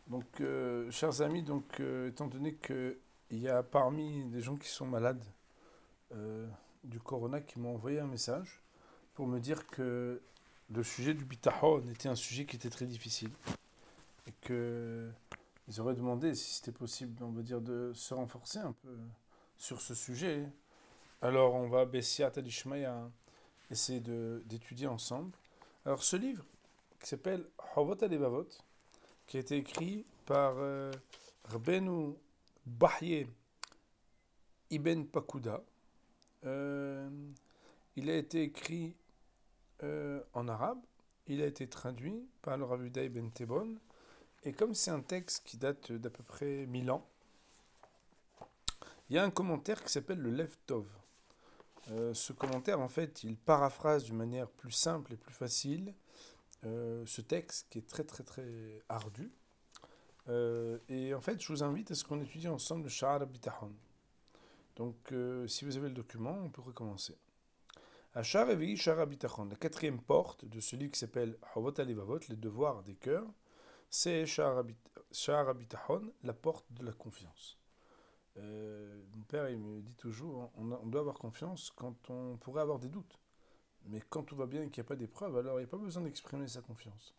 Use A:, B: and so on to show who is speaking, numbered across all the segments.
A: Donc, chers amis, donc, étant donné qu'il y a parmi des gens qui sont malades euh, du corona qui m'ont envoyé un message pour me dire que le sujet du bitachon était un sujet qui était très difficile et que ils auraient demandé si c'était possible, on va dire, de se renforcer un peu sur ce sujet. Alors, on va Bessiat Alishmaya essayer d'étudier ensemble. Alors, ce livre qui s'appelle Havot Alevavot, qui a été écrit par Rabbeinu Bahye Ibn Pakuda. Euh, il a été écrit en arabe, il a été traduit par le Rav Uda Ibn Tebon, et comme c'est un texte qui date d'à peu près 1000 ans, il y a un commentaire qui s'appelle le Lev Tov. Ce commentaire, en fait, il paraphrase d'une manière plus simple et plus facile ce texte qui est très très très ardu. Et en fait, je vous invite à ce qu'on étudie ensemble le Sha'ar Bitachon. Donc, si vous avez le document, on peut recommencer. Ashar Evi Sha'ar Bitachon, la quatrième porte de ce livre qui s'appelle Havot Alevavot, les devoirs des cœurs, c'est Sha'ar Bitachon, la porte de la confiance. Mon père, il me dit toujours, on doit avoir confiance quand on pourrait avoir des doutes. Mais quand tout va bien et qu'il n'y a pas d'épreuve, alors il n'y a pas besoin d'exprimer sa confiance.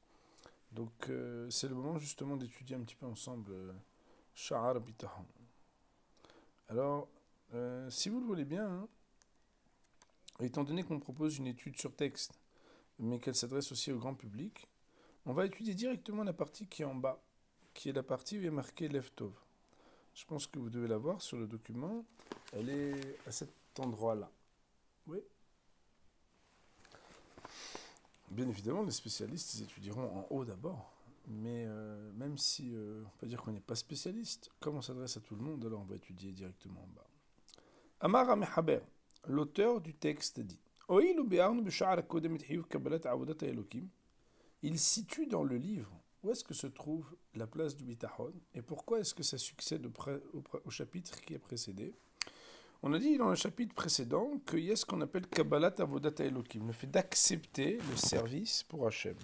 A: Donc, c'est le moment justement d'étudier un petit peu ensemble Sha'ar Bitachon. Alors, si vous le voulez bien, hein, étant donné qu'on propose une étude sur texte, mais qu'elle s'adresse aussi au grand public, on va étudier directement la partie qui est en bas, qui est la partie où il y a marqué Leftov. Je pense que vous devez la voir sur le document. Elle est à cet endroit-là. Oui. Bien évidemment, les spécialistes, ils étudieront en haut d'abord. Mais même si on peut dire qu'on n'est pas spécialiste, comme on s'adresse à tout le monde, alors on va étudier directement en bas. Amar Amehaber, l'auteur du texte dit il situe dans le livre où est-ce que se trouve la place du bitachon et pourquoi est-ce que ça succède au chapitre qui a précédé. On a dit dans le chapitre précédent qu'il y a ce qu'on appelle Kabbalat Avodat Elokim, le fait d'accepter le service pour Hachem.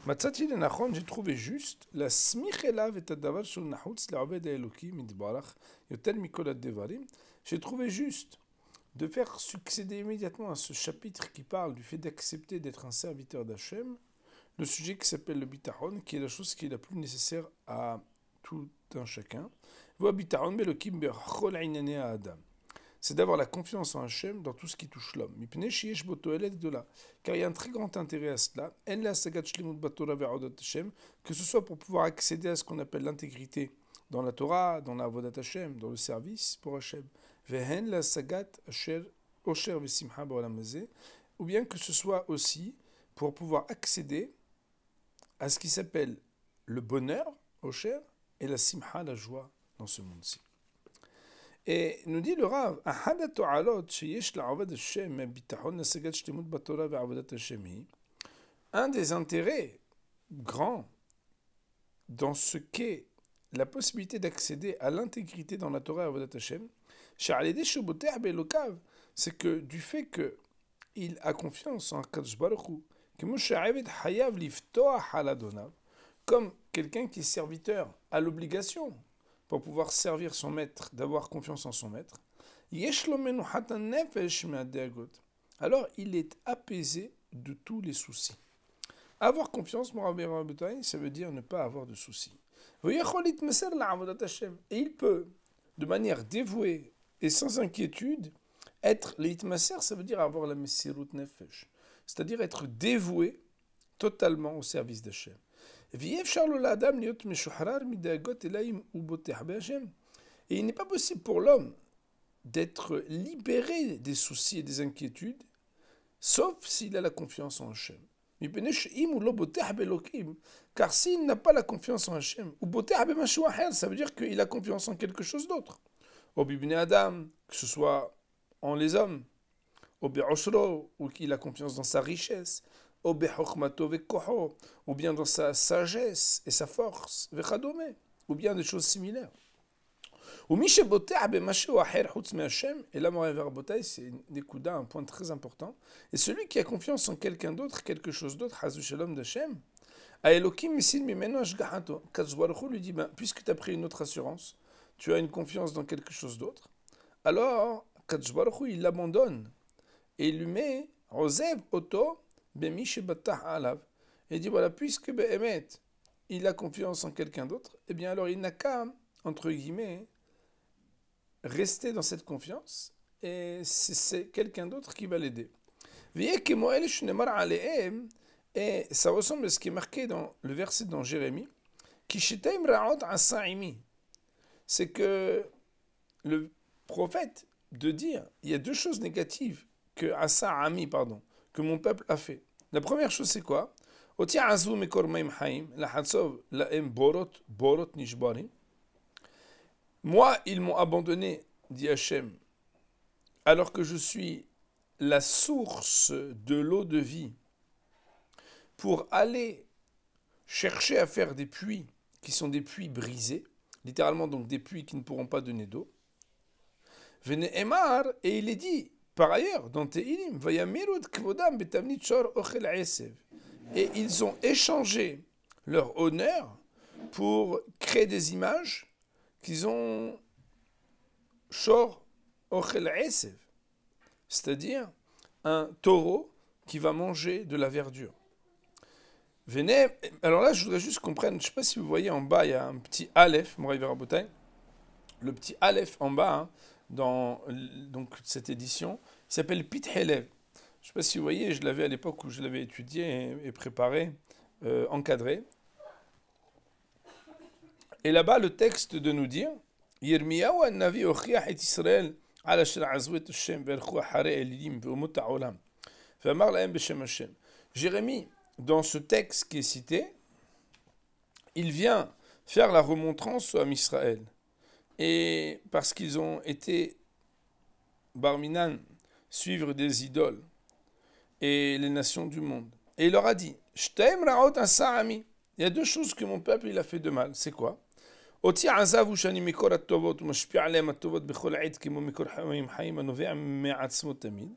A: Matzati le Nachon, j'ai trouvé juste la smich elav et adavar shel nachutz le'aved Elokim idbarach yotel mikol ad-devarim. J'ai trouvé juste de faire succéder immédiatement à ce chapitre qui parle du fait d'accepter d'être un serviteur d'Hachem, le sujet qui s'appelle le bitachon, qui est la chose qui est la plus nécessaire à tout un chacun. C'est d'avoir la confiance en Hachem dans tout ce qui touche l'homme. Car il y a un très grand intérêt à cela, que ce soit pour pouvoir accéder à ce qu'on appelle l'intégrité dans la Torah, dans la Avodat Hashem, dans le service pour Hashem, ou bien que ce soit aussi pour pouvoir accéder à ce qui s'appelle le bonheur, Osher, et la simha, la joie dans ce monde-ci. Et nous dit le Rav, un des intérêts grands dans ce qu'est la possibilité d'accéder à l'intégrité dans la Torah et Avodat Hashem, c'est que du fait qu'il a confiance en Kadosh Baruch Hu, comme quelqu'un qui est serviteur a l'obligation pour pouvoir servir son maître, d'avoir confiance en son maître, alors il est apaisé de tous les soucis. Avoir confiance, ça veut dire ne pas avoir de soucis. Et il peut, de manière dévouée et sans inquiétude, être l'itmaser, ça veut dire avoir la messirut nefesh, c'est-à-dire être dévoué totalement au service d'Hachem. Et il n'est pas possible pour l'homme d'être libéré des soucis et des inquiétudes, sauf s'il a la confiance en Hachem. Car s'il n'a pas la confiance en Hachem, ça veut dire qu'il a confiance en quelque chose d'autre. Adam, que ce soit en les hommes, ou qu'il a confiance dans sa richesse, ou bien dans sa sagesse et sa force, ou bien des choses similaires. Et là, c'est un point très important. Et celui qui a confiance en quelqu'un d'autre, quelque chose d'autre, d'Hachem, Elokim misil mimeno ashgahato. Kadosh Baruch Hu lui dit, ben, puisque tu as pris une autre assurance, tu as une confiance dans quelque chose d'autre, alors Kadosh Baruch Hu, il l'abandonne et il lui met Ozev Oto Bemi Shebatah Alav. Et il dit, voilà, puisque Behemet, il a confiance en quelqu'un d'autre, eh bien alors il n'a qu'à, entre guillemets, rester dans cette confiance, et c'est quelqu'un d'autre qui va l'aider. Et ça ressemble à ce qui est marqué dans le verset dans Jérémie, c'est que le prophète de dire, il y a deux choses négatives que Asa Ami, pardon, que mon peuple a fait. La première chose, c'est quoi? Moi, ils m'ont abandonné, dit Hachem, alors que je suis la source de l'eau de vie, pour aller chercher à faire des puits qui sont des puits brisés, littéralement donc des puits qui ne pourront pas donner d'eau. Vene Emar, et il est dit, par ailleurs, dans Tehilim, Vayamirud Kvodam Betamnit Shor Ochel Esev. Et ils ont échangé leur honneur pour créer des images qu'ils ont Shor Ochel Esev, c'est-à-dire un taureau qui va manger de la verdure. Venez, alors là, je voudrais juste comprendre, je ne sais pas si vous voyez en bas, il y a un petit Aleph, Moraï Verabotai. Le petit Aleph en bas, hein, dans donc, cette édition, il s'appelle Pit Helev. Je ne sais pas si vous voyez, je l'avais à l'époque où je l'avais étudié et préparé, encadré. Et là-bas, le texte de nous dire Yirmiyahu an-Navi ochiach et Israël ala shel azwet Hashem verchu hare elilim ve'umot ha'olam ve'amar lahem b'shem Hashem. Jérémie, dans ce texte qui est cité, il vient faire la remontrance à Israël. Et parce qu'ils ont été, Barminan, suivre des idoles et les nations du monde. Et il leur a dit, Shtaim ra'ot asa'ami. Il y a deux choses que mon peuple il a fait de mal. C'est quoi? Oti azavu shani mikor at-tovot mashpi' aleim at-tovot bechol ait kimo mikor hayim hayim anove'am me'atzmot tamid.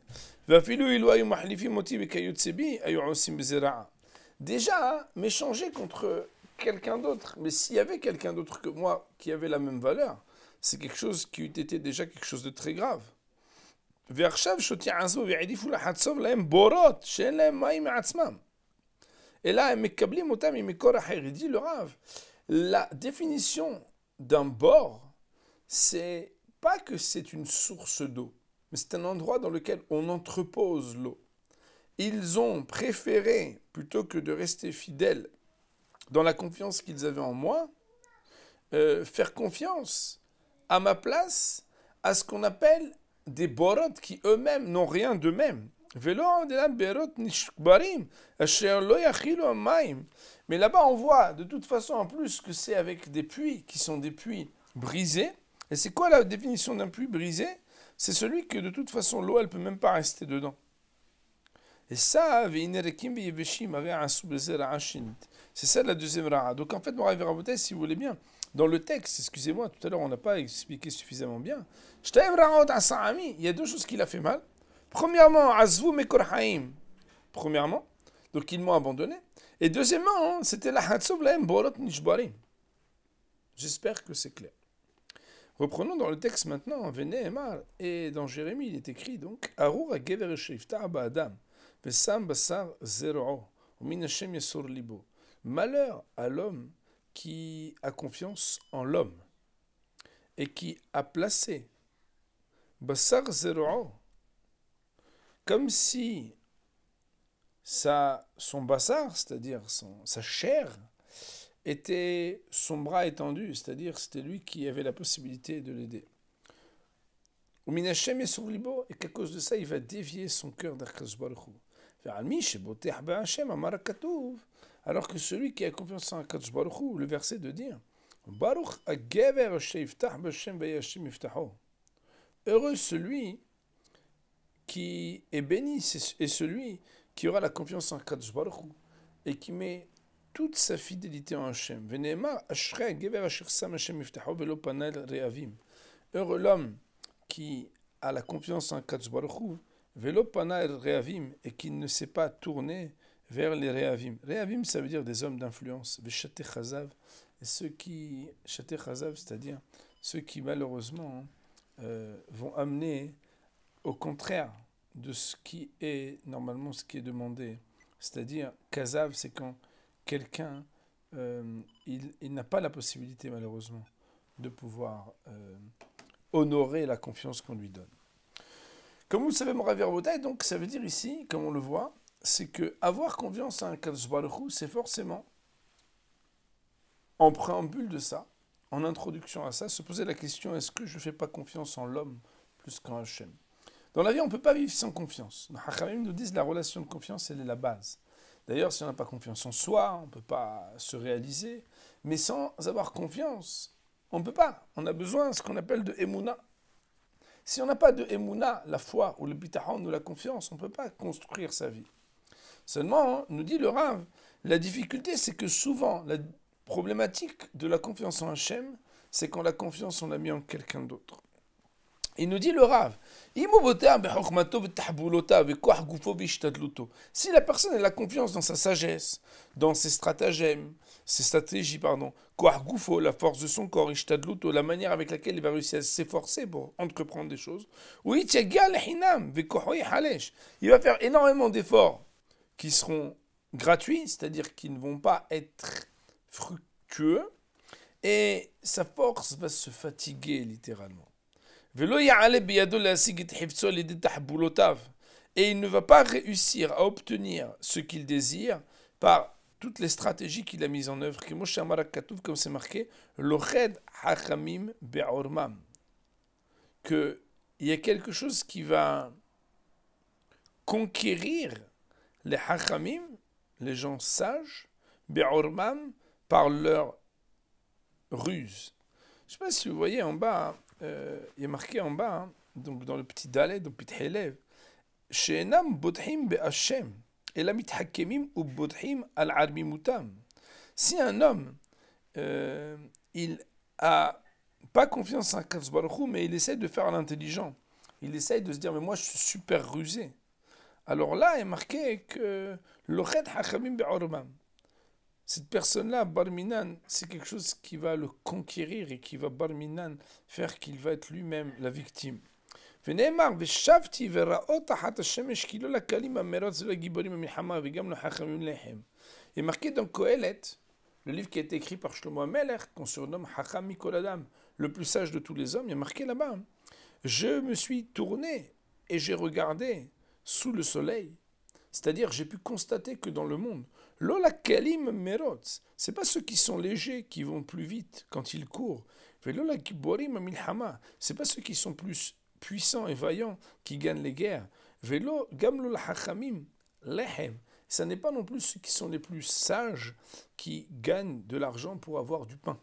A: Ve'afilu ilu ayu mahlifim oti bekayot bi ayu osim bezera'a. Déjà, m'échanger contre quelqu'un d'autre. Mais s'il y avait quelqu'un d'autre que moi qui avait la même valeur, c'est quelque chose qui eût été déjà quelque chose de très grave. Et là, il dit le Rav, la définition d'un bord, c'est pas que c'est une source d'eau, mais c'est un endroit dans lequel on entrepose l'eau. Ils ont préféré, plutôt que de rester fidèles dans la confiance qu'ils avaient en moi, faire confiance à ma place à ce qu'on appelle des borot qui eux-mêmes n'ont rien d'eux-mêmes. Mais là-bas, on voit de toute façon en plus que c'est avec des puits qui sont des puits brisés. Et c'est quoi la définition d'un puits brisé? C'est celui que de toute façon l'eau, elle ne peut même pas rester dedans. Et ça, c'est ça la deuxième ra'a. Donc en fait, si vous voulez bien, dans le texte, excusez-moi, tout à l'heure on n'a pas expliqué suffisamment bien, il y a deux choses qu'il a fait mal. Premièrement, premièrement, donc ils m'ont abandonné. Et deuxièmement, c'était la hatzov lahem borot nishbarim. J'espère que c'est clair. Reprenons dans le texte maintenant, Vene Emar, et dans Jérémie, il est écrit donc, Arur ha-gever sheifta ba'adam, vesam basar zero'o, umin Hashem yasur libo. Malheur à l'homme qui a confiance en l'homme et qui a placé basar zero'o, comme si son basar, c'est-à-dire sa chair, était son bras étendu, c'est-à-dire c'était lui qui avait la possibilité de l'aider. Ou Minachem est sur libo, et qu'à cause de ça, il va dévier son cœur d'Akadosh Baruch Hu. Alors que celui qui a confiance en Akadosh Baruch Hu, le verset de dire Baruch ha-gever sheyiftach b'Hashem v'yashim yiftacho. Heureux celui qui est béni, et celui qui aura la confiance en Akadosh Baruch Hu et qui met toute sa fidélité en Hachem. Heureux l'homme qui a la confiance en Akadosh Baruch Hu, et qui ne s'est pas tourné vers les Réavim. Réavim, ça veut dire des hommes d'influence. Veshatei Chazav, et ceux qui, Shatei Chazav, c'est-à-dire ceux qui malheureusement vont amener au contraire de ce qui est normalement ce qui est demandé. C'est-à-dire, Chazav, c'est quand quelqu'un, il n'a pas la possibilité malheureusement de pouvoir honorer la confiance qu'on lui donne. Comme vous le savez, Moravi Rabotai, donc ça veut dire ici, comme on le voit, c'est que avoir confiance en un Kadosh Baruch Hu, c'est forcément, en préambule de ça, en introduction à ça, se poser la question, est-ce que je ne fais pas confiance en l'homme plus qu'en Hachem? Dans la vie, on ne peut pas vivre sans confiance. Les Hachamim nous disent que la relation de confiance, elle est la base. D'ailleurs, si on n'a pas confiance en soi, on ne peut pas se réaliser. Mais sans avoir confiance, on ne peut pas. On a besoin de ce qu'on appelle de Emouna. Si on n'a pas de Emouna, la foi, ou le bitachon, ou la confiance, on ne peut pas construire sa vie. Seulement, nous dit le Rav, la difficulté, c'est que souvent, la problématique de la confiance en Hachem, c'est quand la confiance, on l'a mis en quelqu'un d'autre. Il nous dit le Rav, si la personne a la confiance dans sa sagesse, dans ses stratagèmes, ses stratégies, la force de son corps, la manière avec laquelle il va réussir à s'efforcer pour entreprendre des choses, il va faire énormément d'efforts qui seront gratuits, c'est-à-dire qui ne vont pas être fructueux, et sa force va se fatiguer littéralement. Et il ne va pas réussir à obtenir ce qu'il désire par toutes les stratégies qu'il a mises en œuvre. Comme c'est marqué, qu'il y a quelque chose qui va conquérir les hachamim, les gens sages, be'ormam, par leur ruse. Je ne sais pas si vous voyez en bas, il y a marqué en bas, donc dans le petit dalet, dans le petit élève, She'enam bodhim be'Hashem, ela mithakkemim ou bodhim al-armimutam. Si un homme, il a pas confiance en Kadosh Baruch Hu, mais il essaie de faire l'intelligent, il essaie de se dire, mais moi je suis super rusé. Alors là, il est marqué que l'ochet hachamim be'ormam. Cette personne-là, Barminan, c'est quelque chose qui va le conquérir et qui va Barminan faire qu'il va être lui-même la victime. Et marqué dans Kohelet, le livre qui a été écrit par Shlomo HaMelech, qu'on surnomme Hacham Mikol Adam, le plus sage de tous les hommes, il y a marqué là-bas, je me suis tourné et j'ai regardé sous le soleil. C'est-à-dire, j'ai pu constater que dans le monde, Lola Kalim Merotz, c'est pas ceux qui sont légers qui vont plus vite quand ils courent. Lola Giborim Milhama, c'est pas ceux qui sont plus puissants et vaillants qui gagnent les guerres. Velo Gamlo Hachamim Lehem, ça n'est pas non plus ceux qui sont les plus sages qui gagnent de l'argent pour avoir du pain.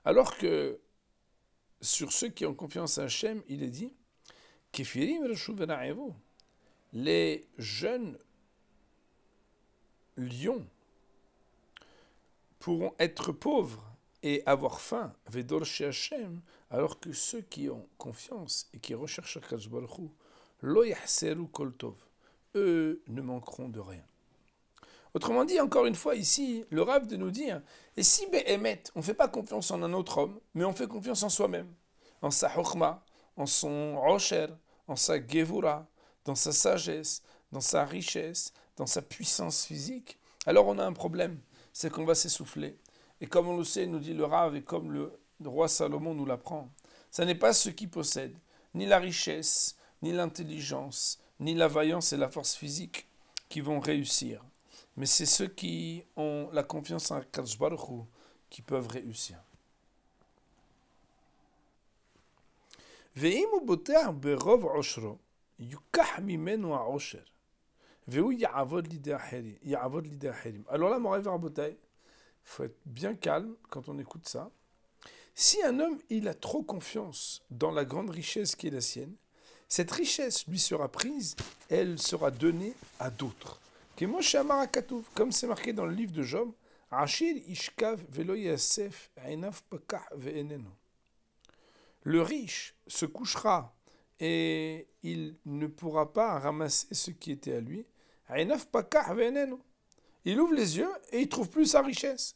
A: Alors que sur ceux qui ont confiance en Hachem, il est dit les jeunes lions pourront être pauvres et avoir faim, alors que ceux qui ont confiance et qui recherchent Kadosh Baruch Hu, lo yahseru kol tov, eux ne manqueront de rien. Autrement dit, encore une fois ici, le Rav de nous dire, et si Be'emet, on ne fait pas confiance en un autre homme, mais on fait confiance en soi-même, en sa chokhma, en son rocher, en sa gevura, dans sa sagesse, dans sa richesse, dans sa puissance physique, alors on a un problème, c'est qu'on va s'essouffler. Et comme on le sait, nous dit le Rav, et comme le roi Salomon nous l'apprend, ça n'est pas ceux qui possèdent ni la richesse, ni l'intelligence, ni la vaillance et la force physique qui vont réussir. Mais c'est ceux qui ont la confiance en Kadosh Baruch Hu qui peuvent réussir. ואם הוא בוטח ברוב עושרו, יוקח ממנו העושר, והוא יעבוד לידי אחרים. Alors là, Moravi Rabotai, il faut être bien calme quand on écoute ça. Si un homme, il a trop confiance dans la grande richesse qui est la sienne, cette richesse lui sera prise, elle sera donnée à d'autres. Comme c'est marqué dans le livre de Job, le riche se couchera et il ne pourra pas ramasser ce qui était à lui. Il ouvre les yeux et il trouve plus sa richesse.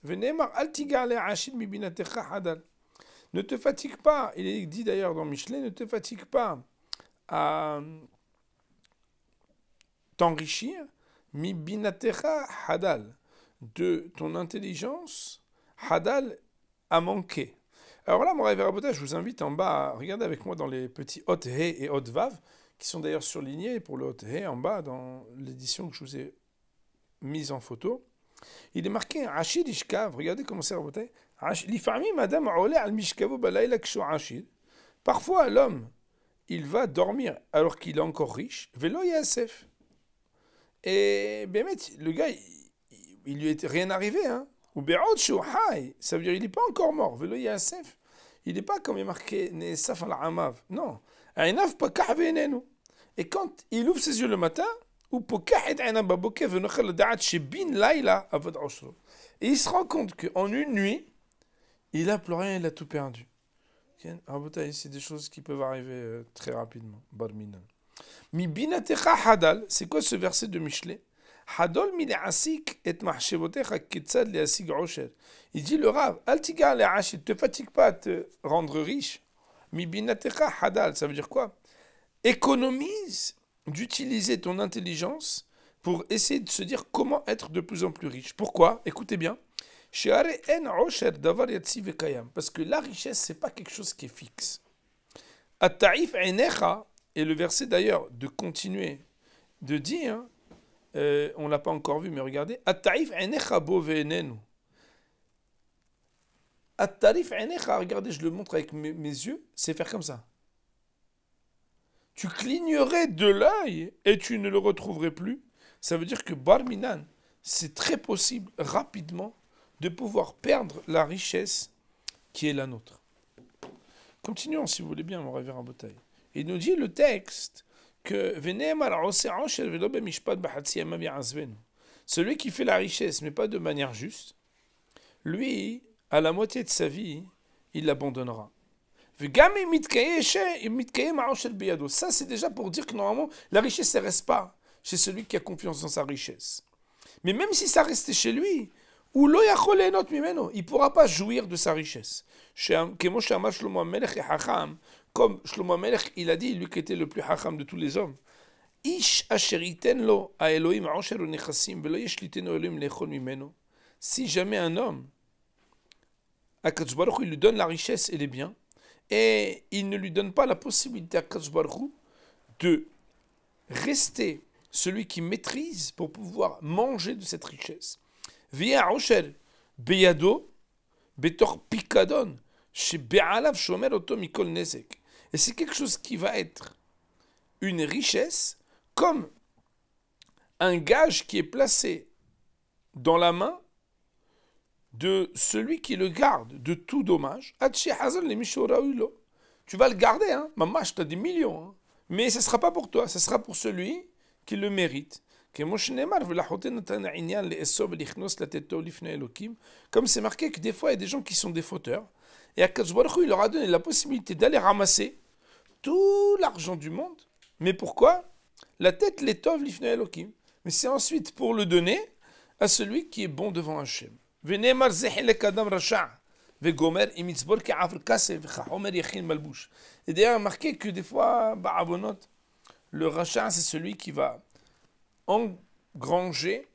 A: Ne te fatigue pas, il est dit d'ailleurs dans Michelet, ne te fatigue pas à t'enrichir, mi binatecha hadal, de ton intelligence, hadal a manqué. Alors là, mon rêve Rabotage, je vous invite en bas à regarder avec moi dans les petits hot he et hot vav, qui sont d'ailleurs surlignés pour le hot he en bas dans l'édition que je vous ai mise en photo. Il est marqué Ashir Ishkav, regardez comment c'est Rabotage. Parfois, l'homme, il va dormir alors qu'il est encore riche. Velo yasef. Et bien, le gars, il lui est rien arrivé. Hein. Ou ça veut dire qu'il n'est pas encore mort. Velo yasef. Il n'est pas comme il est marqué Nesaf al-Amav. Non. Et quand il ouvre ses yeux le matin, et il se rend compte qu'en une nuit, il a plus rien, il a tout perdu. C'est des choses qui peuvent arriver très rapidement. Mi binatecha hadal, c'est quoi ce verset de Michelet? Hadol mi le'asik et mahshevotecha ketzad le'asig osher. Il dit le Rav, al tigar le'ash, ne te fatigue pas à te rendre riche. Mi binatecha hadal, ça veut dire quoi? Économise d'utiliser ton intelligence pour essayer de se dire comment être de plus en plus riche. Pourquoi? Écoutez bien. Parce que la richesse, c'est pas quelque chose qui est fixe. At-ta'if einecha, et le verset d'ailleurs de continuer de dire, on l'a pas encore vu, mais regardez, At-ta'if einecha bo ve'enenu. At-ta'if einecha, regardez, je le montre avec mes yeux, c'est faire comme ça. Tu clignerais de l'œil et tu ne le retrouverais plus. Ça veut dire que Barminan, c'est très possible, rapidement, de pouvoir perdre la richesse qui est la nôtre. Continuons, si vous voulez bien, mon révérend Botaï. Il nous dit le texte que celui qui fait la richesse, mais pas de manière juste, lui, à la moitié de sa vie, il l'abandonnera. Ça, c'est déjà pour dire que normalement, la richesse ne reste pas chez celui qui a confiance dans sa richesse. Mais même si ça restait chez lui, il ne pourra pas jouir de sa richesse. Comme Shlomo Melech, il a dit, lui qui était le plus hacham de tous les hommes, si jamais un homme, Akadosh Baruch Hu, il lui donne la richesse et les biens, et il ne lui donne pas la possibilité à Akadosh Baruch Hu de rester celui qui maîtrise pour pouvoir manger de cette richesse. Via Osher Beyado Betor Pikadon chez Be'alav Shomer Oto Mikol Nezek. Et c'est quelque chose qui va être une richesse comme un gage qui est placé dans la main de celui qui le garde de tout dommage. Tu vas le garder, hein. Maman, tu as des millions, hein. Mais ce ne sera pas pour toi, ce sera pour celui qui le mérite. Comme c'est marqué que des fois il y a des gens qui sont des fauteurs, et Akadosh Baruch Hu, il leur a donné la possibilité d'aller ramasser tout l'argent du monde. Mais pourquoi? La tête l'étov l'ifne Elokim. Mais c'est ensuite pour le donner à celui qui est bon devant Hachem. Et d'ailleurs, marqué que des fois, le rachat, c'est celui qui va engranger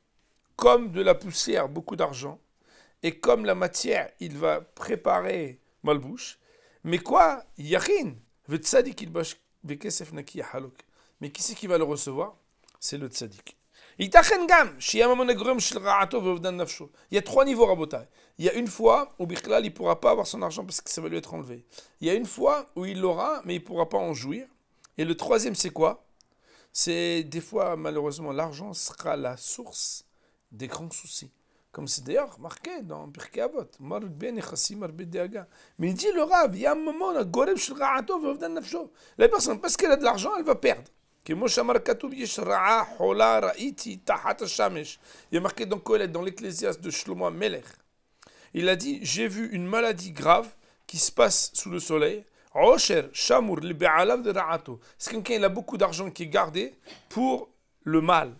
A: comme de la poussière beaucoup d'argent, et comme la matière, il va préparer malbouche. Mais quoi? Yachin, mais qui c'est qui va le recevoir? C'est le tzaddik. Il y a 3 niveaux, Rabotai. Il y a une fois où Bichlal, il ne pourra pas avoir son argent parce que ça va lui être enlevé. Il y a une fois où il l'aura, mais il ne pourra pas en jouir. Et le troisième, c'est quoi? C'est des fois, malheureusement, l'argent sera la source des grands soucis. Comme c'est d'ailleurs marqué dans Pirkei Avot. Mais il dit le Rav, il y a un moment, la personne, parce qu'elle a de l'argent, elle va perdre. Il y a marqué dans Kohelet, dans l'Ecclésiaste de Shlomo Melech. Il a dit, j'ai vu une maladie grave qui se passe sous le soleil. Osher, shamour, li be'alav de ra'ato. C'est quelqu'un qui a beaucoup d'argent qui est gardé pour le mal.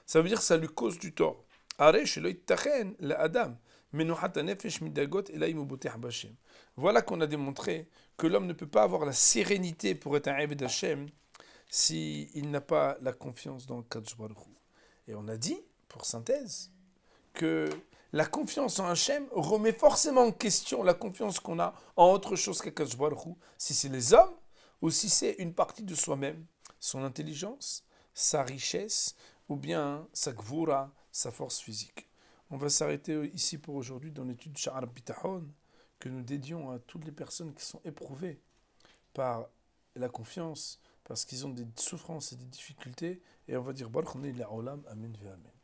A: Ça veut dire que ça lui cause du tort. Aresh, lo yittachen, la adam. Menuhat nefesh midagot, et là, bashem. Voilà qu'on a démontré que l'homme ne peut pas avoir la sérénité pour être un Eved Hashem s'il n'a pas la confiance dans le Kadosh Baruch Hu. Et on a dit, pour synthèse, que la confiance en Hachem remet forcément en question la confiance qu'on a en autre chose qu'Akadosh Baruch Hu, si c'est les hommes ou si c'est une partie de soi-même, son intelligence, sa richesse ou bien sa gvura, sa force physique. On va s'arrêter ici pour aujourd'hui dans l'étude Sha'ar Bitachon que nous dédions à toutes les personnes qui sont éprouvées par la confiance, parce qu'ils ont des souffrances et des difficultés, et on va dire Baruch Olam, Amen ve Amen.